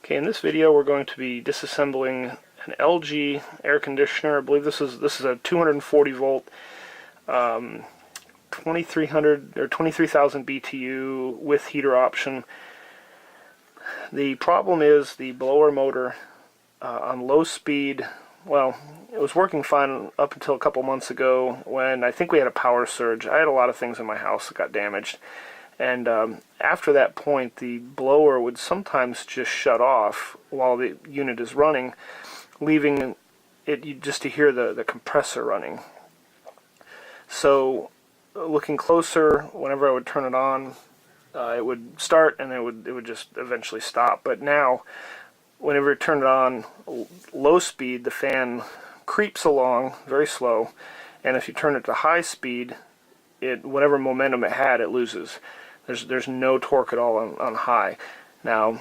Okay, in this video we're going to be disassembling an LG air conditioner. I believe this is a 240 volt 2300 or 23,000 BTU with heater option. The problem is the blower motor on low speed. Well, it was working fine up until a couple months ago when I think we had a power surge. I had a lot of things in my house that got damaged. And after that point, the blower would sometimes just shut off while the unit is running, leaving it just to hear the compressor running. So, looking closer, whenever I would turn it on, it would start and it would just eventually stop. But now, whenever you turn it on low speed, the fan creeps along very slow, and if you turn it to high speed, whatever momentum it had, it loses. There's no torque at all on high. Now,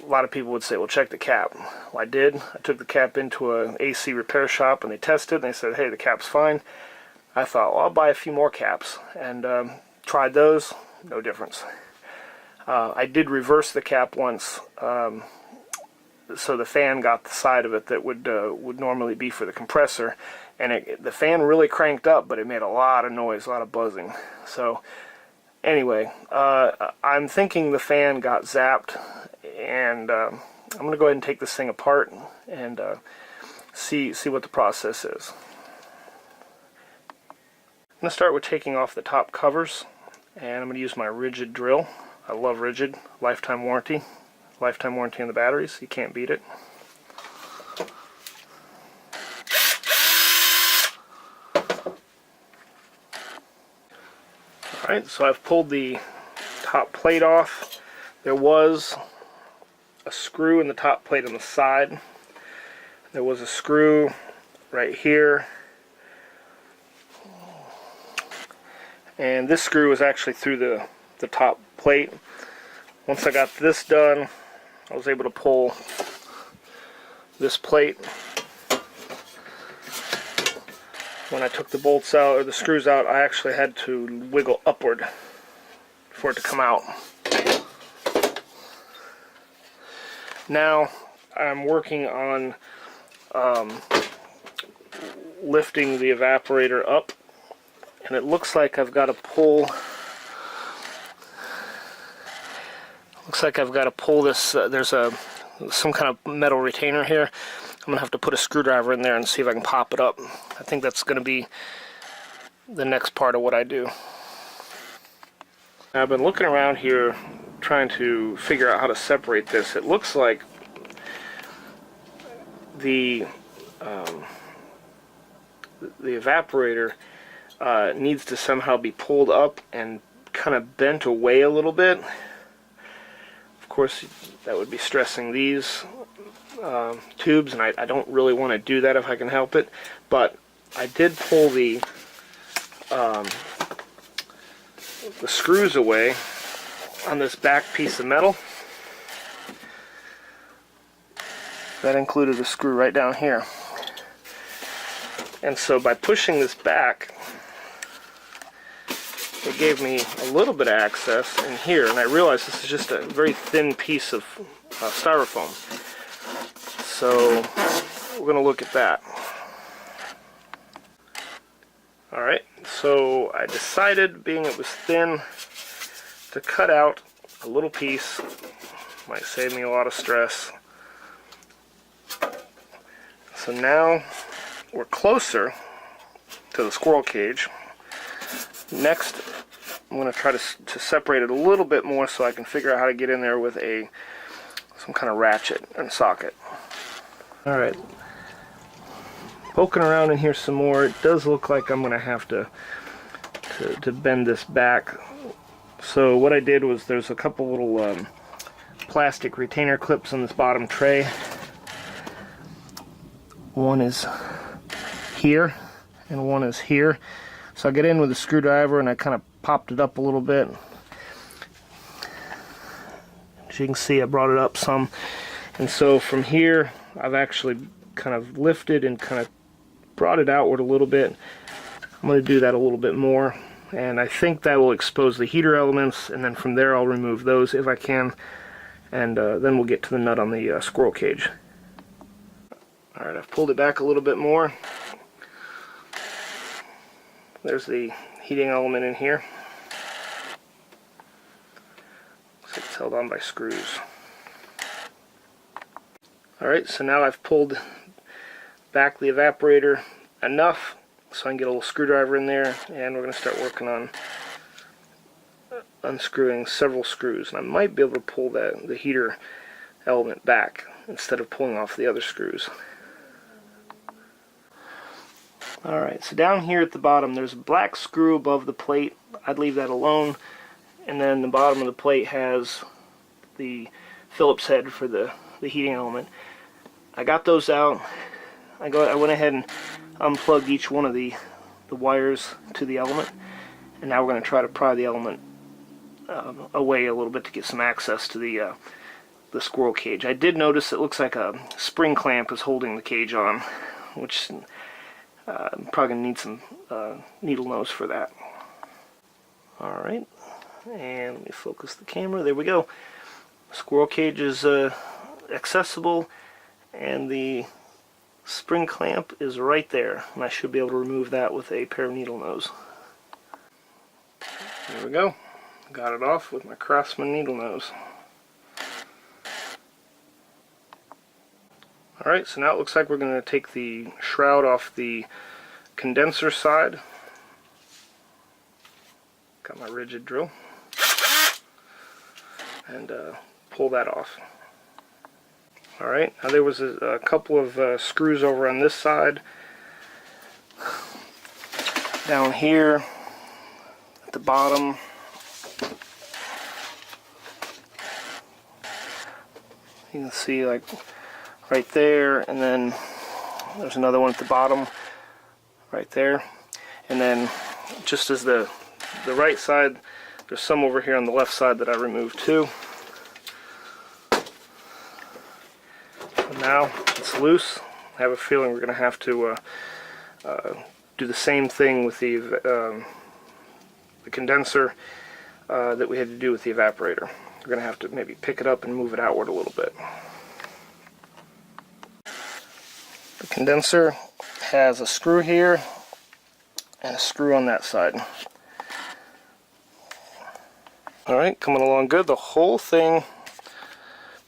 a lot of people would say, well, check the cap. Well, I did. I took the cap into an AC repair shop and they tested and they said, hey, the cap's fine. I thought, well, I'll buy a few more caps, and tried those. No difference. I did reverse the cap once, so the fan got the side of it that would normally be for the compressor, and the fan really cranked up, but it made a lot of noise, a lot of buzzing. So anyway, I'm thinking the fan got zapped, and I'm going to go ahead and take this thing apart and see what the process is. I'm going to start with taking off the top covers, and I'm going to use my rigid drill. I love rigid. Lifetime warranty on the batteries. You can't beat it. Alright, so I've pulled the top plate off. There was a screw in the top plate on the side. There was a screw right here. And this screw was actually through the top plate. Once I got this done, I was able to pull this plate. When I took the bolts out, or the screws out, I actually had to wiggle upward for it to come out. Now I'm working on lifting the evaporator up, and it looks like I've got to pull. Looks like I've got to pull this. There's some kind of metal retainer here. I'm gonna have to put a screwdriver in there and see if I can pop it up. I think that's gonna be the next part of what I do. I've been looking around here trying to figure out how to separate this. It looks like the evaporator needs to somehow be pulled up and kind of bent away a little bit. Of course, that would be stressing these tubes, and I don't really want to do that if I can help it. But I did pull the screws away on this back piece of metal. That included a screw right down here. And so by pushing this back, it gave me a little bit of access in here, and I realized this is just a very thin piece of styrofoam. So we're going to look at that. Alright, so I decided, being it was thin, to cut out a little piece. Might save me a lot of stress. So now we're closer to the squirrel cage. Next, I'm going to try to separate it a little bit more so I can figure out how to get in there with some kind of ratchet and socket. Alright, poking around in here some more. It does look like I'm going to have to bend this back. So what I did was, there's a couple little plastic retainer clips on this bottom tray. One is here and one is here. So I get in with a screwdriver and I kind of popped it up a little bit. As you can see, I brought it up some. And so from here, I've actually kind of lifted and kind of brought it outward a little bit. I'm going to do that a little bit more. And I think that will expose the heater elements, and then from there I'll remove those if I can. and then we'll get to the nut on the squirrel cage. Alright, I've pulled it back a little bit more. There's the heating element in here. Looks like it's held on by screws. Alright, so now I've pulled back the evaporator enough so I can get a little screwdriver in there, and we're going to start working on unscrewing several screws. And I might be able to pull the heater element back instead of pulling off the other screws. Alright, so down here at the bottom there's a black screw above the plate. I'd leave that alone. And then the bottom of the plate has the Phillips head for the heating element. I got those out. I went ahead and unplugged each one of the wires to the element, and now we're going to try to pry the element away a little bit to get some access to the squirrel cage. I did notice it looks like a spring clamp is holding the cage on, which I'm probably going to need some needle nose for that. Alright, and let me focus the camera. There we go. Squirrel cage is accessible, and the spring clamp is right there, and I should be able to remove that with a pair of needle nose. There we go. Got it off with my Craftsman needle nose. Alright, so now it looks like we're going to take the shroud off the condenser side. Got my rigid drill. And pull that off. Alright, now there was a couple of screws over on this side. Down here at the bottom. You can see like right there, and then there's another one at the bottom right there. And then just as the right side, there's some over here on the left side that I removed too. Now it's loose. I have a feeling we're going to have to do the same thing with the condenser that we had to do with the evaporator. We're going to have to maybe pick it up and move it outward a little bit. The condenser has a screw here and a screw on that side. Alright, coming along good. The whole thing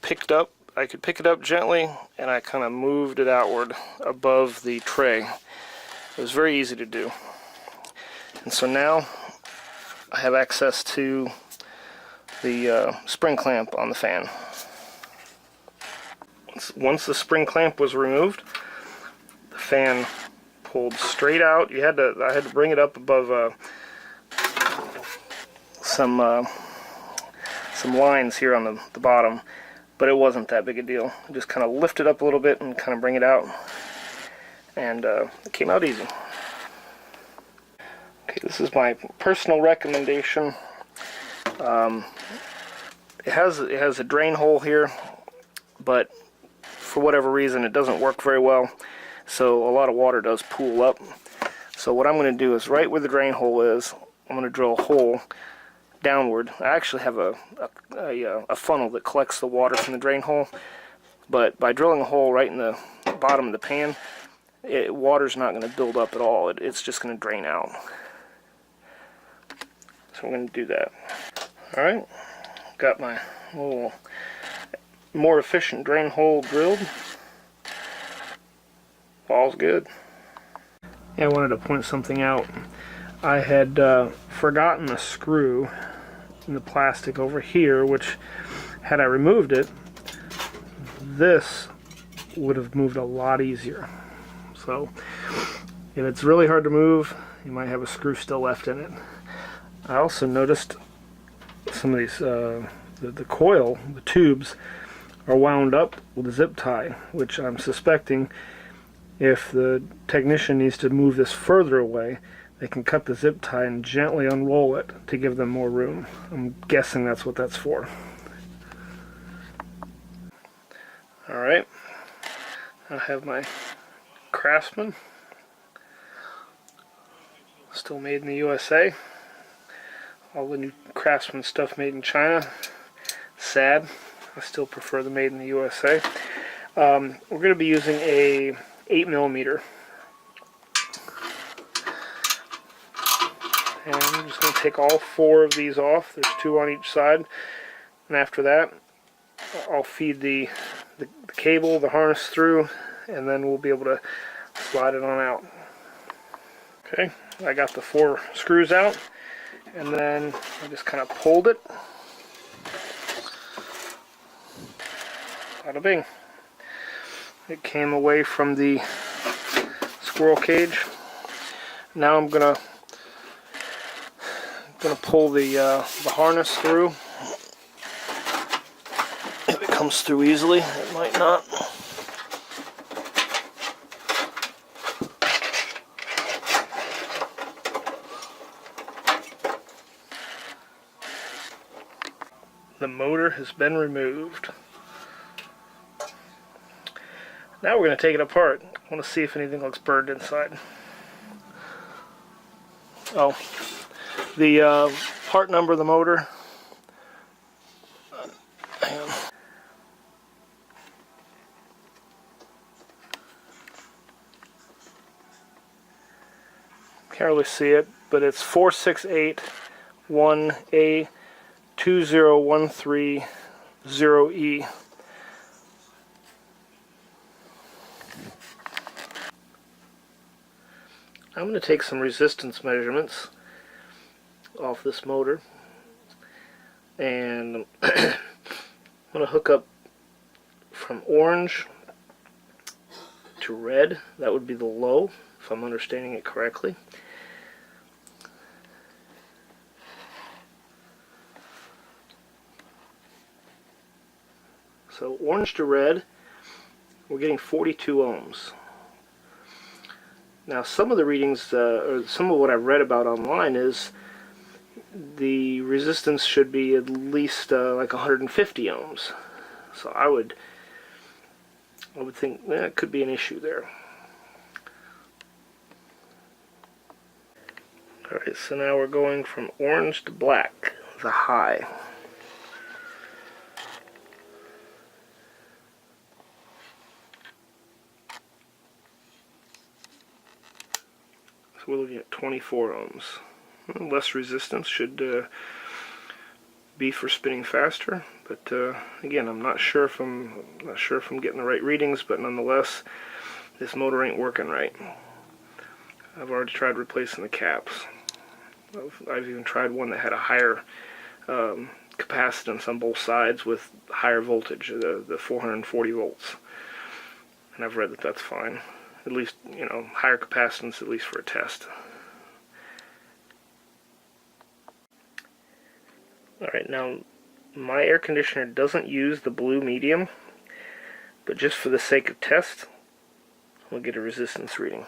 picked up. I could pick it up gently, and I kind of moved it outward above the tray. It was very easy to do. And so now I have access to the spring clamp on the fan. Once the spring clamp was removed, the fan pulled straight out. I had to bring it up above some lines here on the bottom. But it wasn't that big a deal. Just kind of lift it up a little bit and kind of bring it out, and it came out easy. Okay, this is my personal recommendation. It has a drain hole here, but for whatever reason it doesn't work very well, so a lot of water does pool up. So what I'm going to do is, right where the drain hole is, I'm going to drill a hole downward. I actually have a funnel that collects the water from the drain hole, but by drilling a hole right in the bottom of the pan, water's not going to build up at all. It's just going to drain out. So I'm going to do that. Alright, got my little more efficient drain hole drilled. All's good. Yeah, I wanted to point something out. I had forgotten a screw in the plastic over here, which, had I removed it, this would have moved a lot easier. So if it's really hard to move, you might have a screw still left in it. I also noticed some of these, the coil, the tubes, are wound up with a zip tie, which I'm suspecting if the technician needs to move this further away, they can cut the zip tie and gently unroll it to give them more room. I'm guessing that's what that's for. Alright, I have my Craftsman, still made in the USA. All the new Craftsman stuff made in China. Sad. I still prefer the made in the USA. We're going to be using a 8mm. And I'm just going to take all 4 of these off. There's 2 on each side. And after that, I'll feed the cable, the harness through, and then we'll be able to slide it on out. Okay, I got the 4 screws out, and then I just kind of pulled it. Bada bing. It came away from the squirrel cage. Now I'm gonna pull the harness through. If it comes through easily, it might not. The motor has been removed. Now we're going to take it apart. I want to see if anything looks burned inside. Oh, the part number of the motor. Hang on. Can't really see it, but it's 4681A20130E. I'm going to take some resistance measurements off this motor, and I'm going to hook up from orange to red. That would be the low, if I'm understanding it correctly. So orange to red, we're getting 42 ohms. Now some of the readings, or some of what I've read about online is the resistance should be at least like 150 ohms. So I would think that could be an issue there. Alright, so now we're going from orange to black, the high. We're looking at 24 ohms. Less resistance should be for spinning faster, but again, I'm not sure if I'm getting the right readings, but nonetheless, this motor ain't working right. I've already tried replacing the caps. I've even tried one that had a higher capacitance on both sides with higher voltage, the 440 volts, and I've read that that's fine. At least, you know, higher capacitance, at least for a test. Alright, now my air conditioner doesn't use the blue medium, but just for the sake of test, we'll get a resistance reading.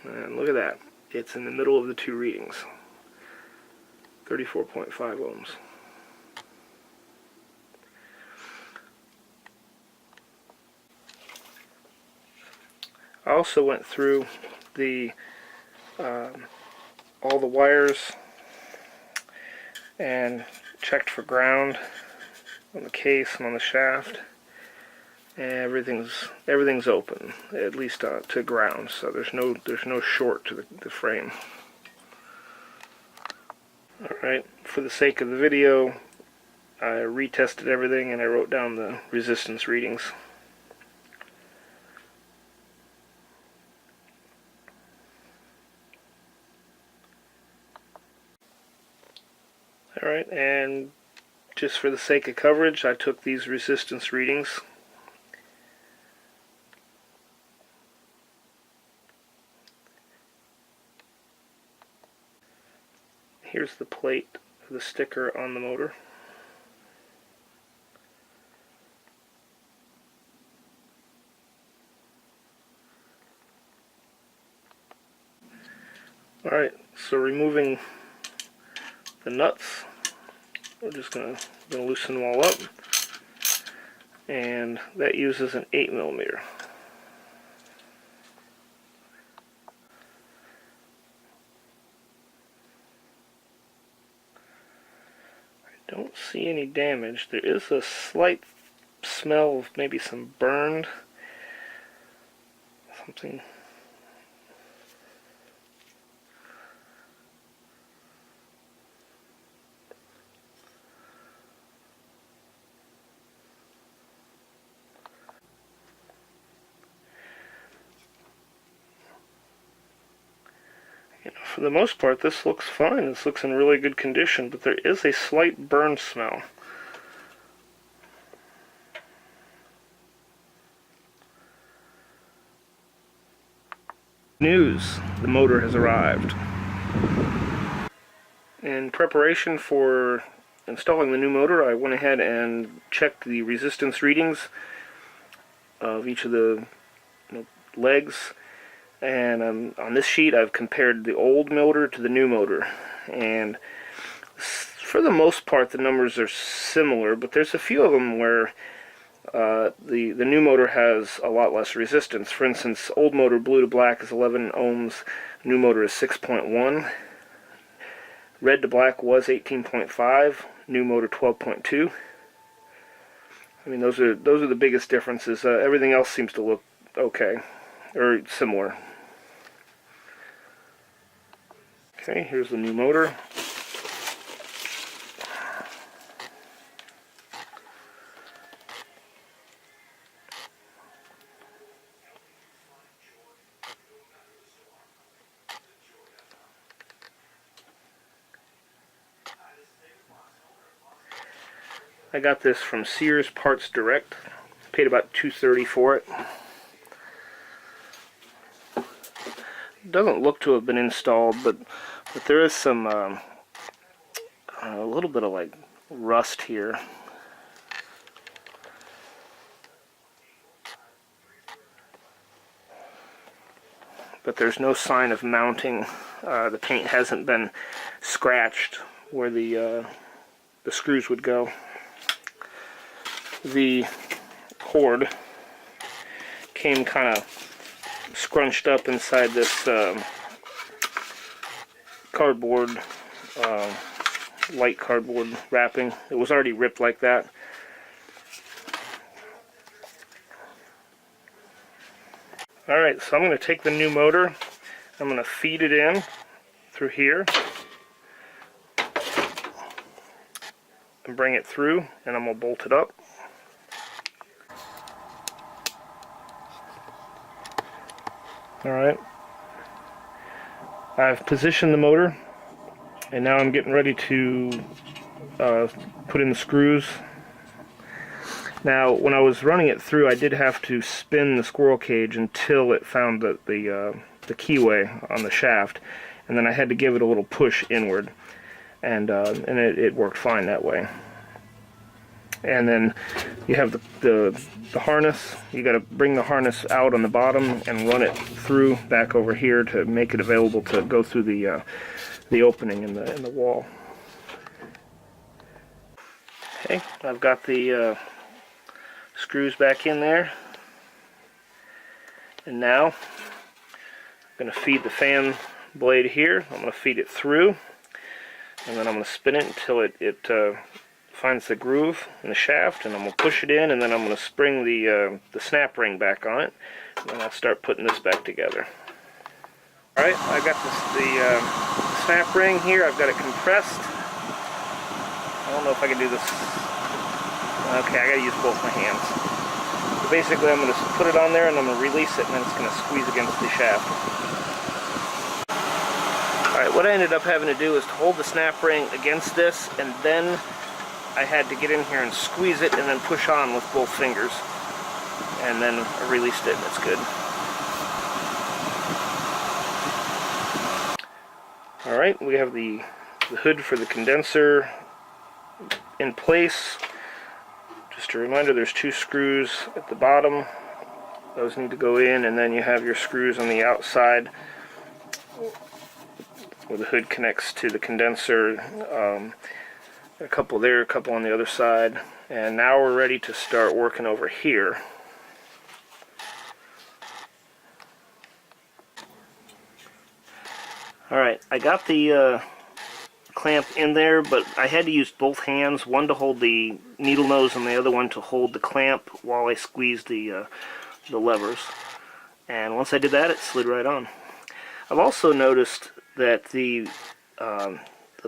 And look at that. It's in the middle of the 2 readings. 34.5 ohms. I also went through the all the wires and checked for ground on the case and on the shaft, and everything's open, at least to ground. So there's no short to the frame. All right, for the sake of the video, I retested everything and I wrote down the resistance readings. Alright, and just for the sake of coverage, I took these resistance readings. Here's the plate of the sticker on the motor. Alright, so removing the nuts, we're just going to loosen them all up, and that uses an 8mm. don't see any damage. There is a slight smell of maybe some burned something. For the most part, this looks fine. This looks in really good condition, but there is a slight burn smell. News: the motor has arrived. In preparation for installing the new motor, I went ahead and checked the resistance readings of each of the legs. And on this sheet I've compared the old motor to the new motor, and for the most part the numbers are similar, but there's a few of them where the new motor has a lot less resistance. For instance, old motor blue to black is 11 ohms, new motor is 6.1. Red to black was 18.5, new motor 12.2. I mean, those are the biggest differences. Everything else seems to look okay or similar. Okay, here's the new motor. I got this from Sears Parts Direct. Paid about $2.30 for it. It doesn't look to have been installed, but there is some a little bit of like rust here. But there's no sign of mounting. The paint hasn't been scratched where the screws would go. The cord came kind of scrunched up inside this cardboard, light cardboard wrapping. It was already ripped like that. Alright, so I'm going to take the new motor, I'm going to feed it in through here and bring it through, and I'm going to bolt it up. Alright, I've positioned the motor, and now I'm getting ready to put in the screws. Now, when I was running it through, I did have to spin the squirrel cage until it found the keyway on the shaft, and then I had to give it a little push inward, and it worked fine that way. And then you have the harness. You got to bring the harness out on the bottom and run it through back over here to make it available to go through the opening in the wall. Okay, I've got the screws back in there, and now I'm going to feed the fan blade here. I'm going to feed it through, and then I'm going to spin it until it finds the groove in the shaft, and I'm going to push it in, and then I'm going to spring the snap ring back on it, and then I'll start putting this back together. Alright, I got the snap ring here. I've got it compressed. I don't know if I can do this. Okay, I got to use both my hands. So basically I'm going to put it on there, and I'm going to release it, and then it's going to squeeze against the shaft. Alright, what I ended up having to do is to hold the snap ring against this, and then I had to get in here and squeeze it and then push on with both fingers. And then I released it, and it's good. Alright, we have the hood for the condenser in place. Just a reminder, there's 2 screws at the bottom. Those need to go in, and then you have your screws on the outside where the hood connects to the condenser. A couple there, a couple on the other side, and now we're ready to start working over here. Alright, I got the clamp in there, but I had to use both hands, one to hold the needle nose and the other one to hold the clamp while I squeezed the levers. And once I did that, it slid right on. I've also noticed that the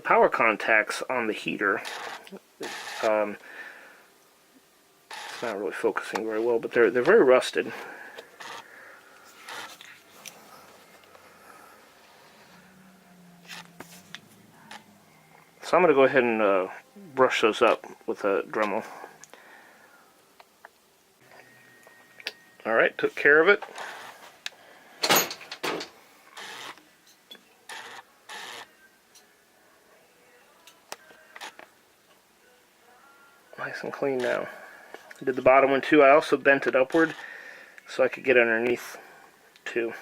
power contacts on the heater, it's not really focusing very well, but they're very rusted. So I'm going to go ahead and brush those up with a Dremel. Alright, took care of it. Nice and clean now. I did the bottom one too. I also bent it upward so I could get underneath too.